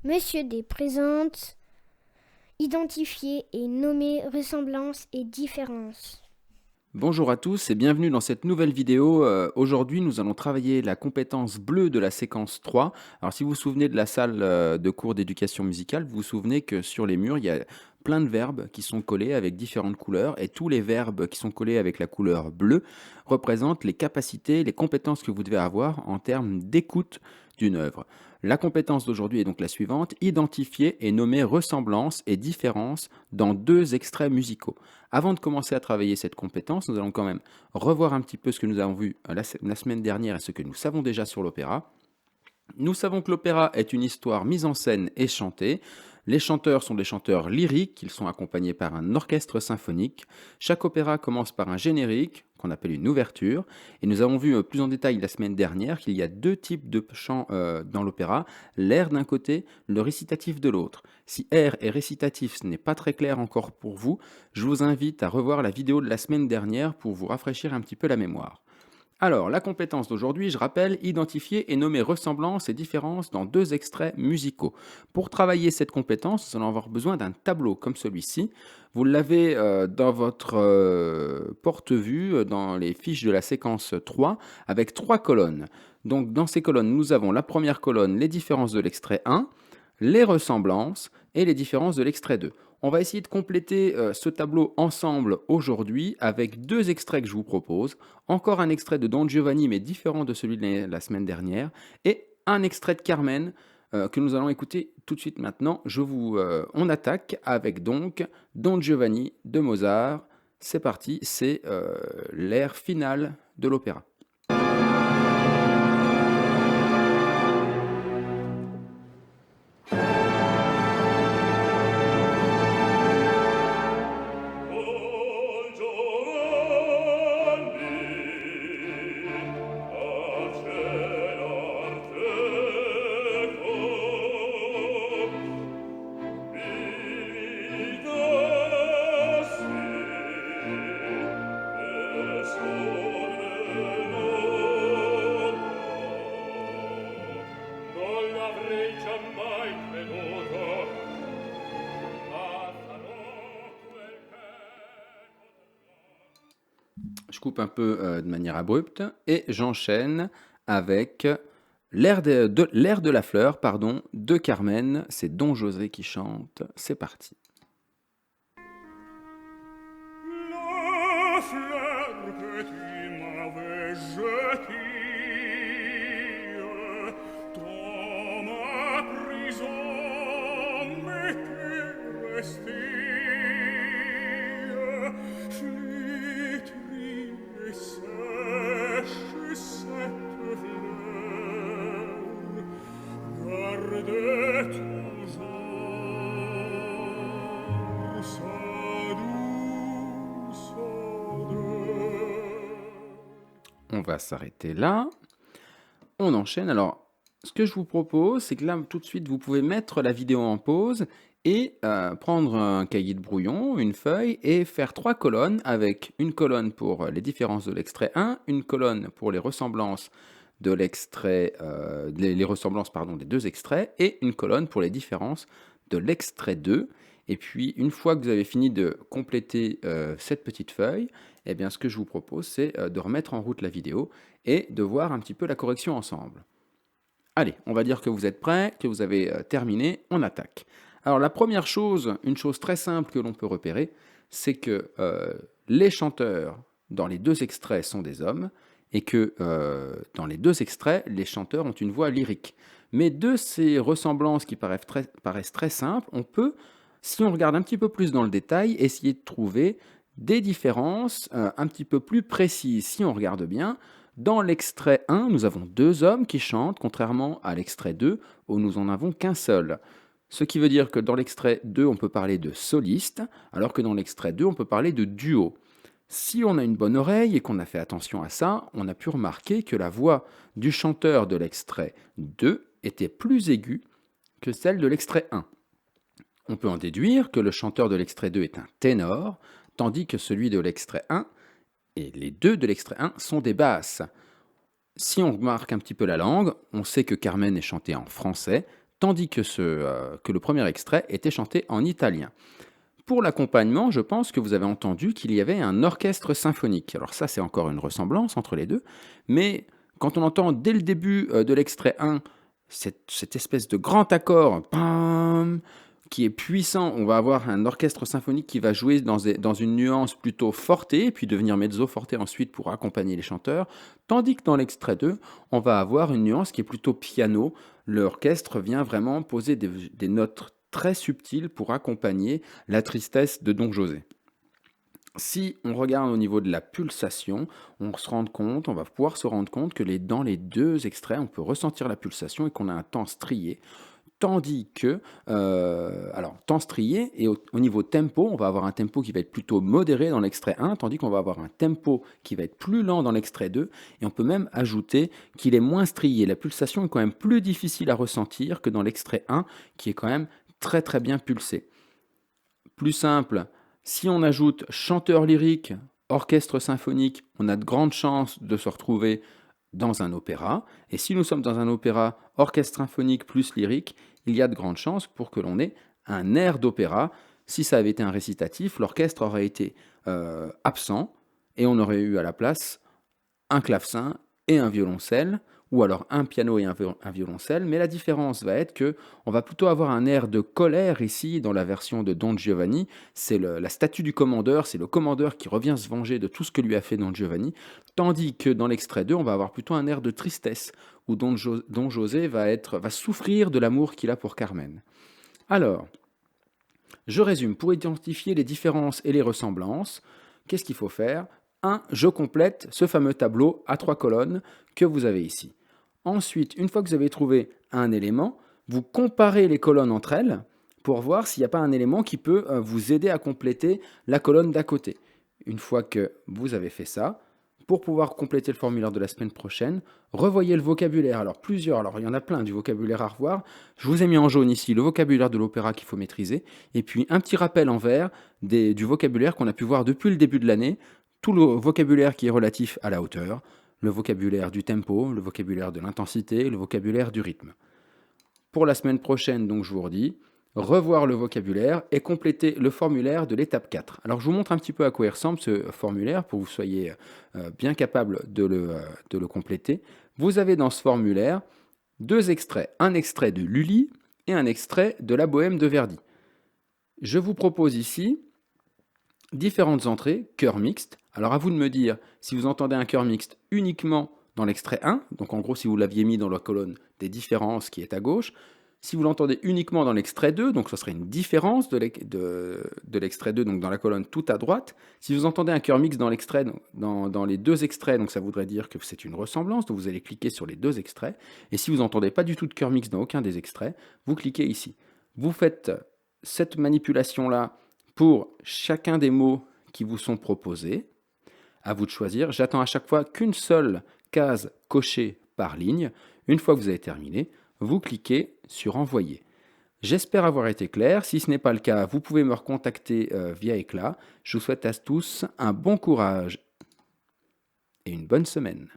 Monsieur D présente identifier et nommer ressemblance et différence. Bonjour à tous et bienvenue dans cette nouvelle vidéo. Aujourd'hui, nous allons travailler la compétence bleue de la séquence 3. Alors, si vous vous souvenez de la salle de cours d'éducation musicale, vous vous souvenez que sur les murs, il y a plein de verbes qui sont collés avec différentes couleurs et tous les verbes qui sont collés avec la couleur bleue représentent les capacités, les compétences que vous devez avoir en termes d'écoute d'une œuvre. La compétence d'aujourd'hui est donc la suivante: identifier et nommer ressemblance et différence dans deux extraits musicaux. Avant de commencer à travailler cette compétence, nous allons quand même revoir un petit peu ce que nous avons vu la semaine dernière et ce que nous savons déjà sur l'opéra. Nous savons que l'opéra est une histoire mise en scène et chantée. Les chanteurs sont des chanteurs lyriques, ils sont accompagnés par un orchestre symphonique. Chaque opéra commence par un générique, qu'on appelle une ouverture. Et nous avons vu plus en détail la semaine dernière qu'il y a deux types de chants dans l'opéra, l'air d'un côté, le récitatif de l'autre. Si air et récitatif, ce n'est pas très clair encore pour vous, je vous invite à revoir la vidéo de la semaine dernière pour vous rafraîchir un petit peu la mémoire. Alors, la compétence d'aujourd'hui, je rappelle, identifier et nommer ressemblances et différences dans deux extraits musicaux. Pour travailler cette compétence, nous allons avoir besoin d'un tableau comme celui-ci. Vous l'avez dans votre porte-vue, dans les fiches de la séquence 3, avec trois colonnes. Donc, dans ces colonnes, nous avons la première colonne, les différences de l'extrait 1, les ressemblances et les différences de l'extrait 2. On va essayer de compléter ce tableau ensemble aujourd'hui avec deux extraits que je vous propose. Encore un extrait de Don Giovanni, mais différent de celui de la semaine dernière, et un extrait de Carmen que nous allons écouter tout de suite maintenant. On attaque avec donc Don Giovanni de Mozart. C'est parti, c'est l'air final de l'opéra. Je coupe un peu de manière abrupte et j'enchaîne avec l'air de la fleur, pardon, de Carmen. C'est Don José qui chante. C'est parti. La fleur que tu m'avais jetée dans ma prison m'était restée flétrie et sèche cette fleur garde toujours sa douce odeur. On va s'arrêter là. On enchaîne. Alors, ce que je vous propose, c'est que là, tout de suite, vous pouvez mettre la vidéo en pause et prendre un cahier de brouillon, une feuille, et faire trois colonnes avec une colonne pour les différences de l'extrait 1, une colonne pour les ressemblances de l'extrait, les ressemblances pardon, des deux extraits, et une colonne pour les différences de l'extrait 2. Et puis, une fois que vous avez fini de compléter cette petite feuille, eh bien, ce que je vous propose, c'est de remettre en route la vidéo et de voir un petit peu la correction ensemble. Allez, on va dire que vous êtes prêts, que vous avez terminé, on attaque. Alors la première chose, une chose très simple que l'on peut repérer, c'est que les chanteurs dans les deux extraits sont des hommes et que dans les deux extraits, les chanteurs ont une voix lyrique. Mais de ces ressemblances qui paraissent très simples, on peut, si on regarde un petit peu plus dans le détail, essayer de trouver des différences un petit peu plus précises. Si on regarde bien, dans l'extrait 1, nous avons deux hommes qui chantent, contrairement à l'extrait 2, où nous en avons qu'un seul. Ce qui veut dire que dans l'extrait 2, on peut parler de soliste, alors que dans l'extrait 2, on peut parler de duo. Si on a une bonne oreille et qu'on a fait attention à ça, on a pu remarquer que la voix du chanteur de l'extrait 2 était plus aiguë que celle de l'extrait 1. On peut en déduire que le chanteur de l'extrait 2 est un ténor, tandis que celui de l'extrait 1 et les deux de l'extrait 1 sont des basses. Si on remarque un petit peu la langue, on sait que Carmen est chantée en français, tandis que, que le premier extrait était chanté en italien. Pour l'accompagnement, je pense que vous avez entendu qu'il y avait un orchestre symphonique. Alors ça, c'est encore une ressemblance entre les deux, mais quand on entend dès le début de l'extrait 1 cette espèce de grand accord pam, qui est puissant, on va avoir un orchestre symphonique qui va jouer dans une nuance plutôt fortée, puis devenir mezzo forte ensuite pour accompagner les chanteurs, tandis que dans l'extrait 2, on va avoir une nuance qui est plutôt piano. L'orchestre vient vraiment poser des notes très subtil pour accompagner la tristesse de Don José. Si on regarde au niveau de la pulsation, on va pouvoir se rendre compte que dans les deux extraits, on peut ressentir la pulsation et qu'on a un temps strié. Tandis que, temps strié, et au niveau tempo, on va avoir un tempo qui va être plutôt modéré dans l'extrait 1, tandis qu'on va avoir un tempo qui va être plus lent dans l'extrait 2, et on peut même ajouter qu'il est moins strié. La pulsation est quand même plus difficile à ressentir que dans l'extrait 1, qui est quand même très très bien pulsé. Plus simple, si on ajoute chanteur lyrique, orchestre symphonique, on a de grandes chances de se retrouver dans un opéra. Et si nous sommes dans un opéra, orchestre symphonique plus lyrique, il y a de grandes chances pour que l'on ait un air d'opéra. Si ça avait été un récitatif, l'orchestre aurait été absent et on aurait eu à la place un clavecin et un violoncelle, ou alors un piano et un violoncelle, mais la différence va être que on va plutôt avoir un air de colère ici dans la version de Don Giovanni. C'est la statue du commandeur, c'est le commandeur qui revient se venger de tout ce que lui a fait Don Giovanni, tandis que dans l'extrait 2, on va avoir plutôt un air de tristesse, où Don José va souffrir de l'amour qu'il a pour Carmen. Alors, je résume, pour identifier les différences et les ressemblances, qu'est-ce qu'il faut faire ? 1. Je complète ce fameux tableau à 3 colonnes que vous avez ici. Ensuite, une fois que vous avez trouvé un élément, vous comparez les colonnes entre elles pour voir s'il n'y a pas un élément qui peut vous aider à compléter la colonne d'à côté. Une fois que vous avez fait ça, pour pouvoir compléter le formulaire de la semaine prochaine, revoyez le vocabulaire. Alors il y en a plein du vocabulaire à revoir. Je vous ai mis en jaune ici le vocabulaire de l'opéra qu'il faut maîtriser, et puis un petit rappel en vert du vocabulaire qu'on a pu voir depuis le début de l'année, tout le vocabulaire qui est relatif à la hauteur, le vocabulaire du tempo, le vocabulaire de l'intensité, le vocabulaire du rythme. Pour la semaine prochaine, donc je vous redis, revoir le vocabulaire et compléter le formulaire de l'étape 4. Alors je vous montre un petit peu à quoi il ressemble ce formulaire pour que vous soyez bien capable de le compléter. Vous avez dans ce formulaire 2 extraits, un extrait de Lully et un extrait de la Bohème de Verdi. Je vous propose ici différentes entrées, chœur mixte. Alors à vous de me dire si vous entendez un chœur mixte uniquement dans l'extrait 1, donc en gros si vous l'aviez mis dans la colonne des différences qui est à gauche, si vous l'entendez uniquement dans l'extrait 2, donc ce serait une différence de l'extrait 2, donc dans la colonne tout à droite. Si vous entendez un chœur mixte dans les 2 extraits, donc ça voudrait dire que c'est une ressemblance, donc vous allez cliquer sur les 2 extraits. Et si vous n'entendez pas du tout de chœur mixte dans aucun des extraits, vous cliquez ici. Vous faites cette manipulation-là pour chacun des mots qui vous sont proposés. À vous de choisir. J'attends à chaque fois qu'une seule case cochée par ligne. Une fois que vous avez terminé, vous cliquez sur Envoyer. J'espère avoir été clair. Si ce n'est pas le cas, vous pouvez me recontacter via Éclat. Je vous souhaite à tous un bon courage et une bonne semaine.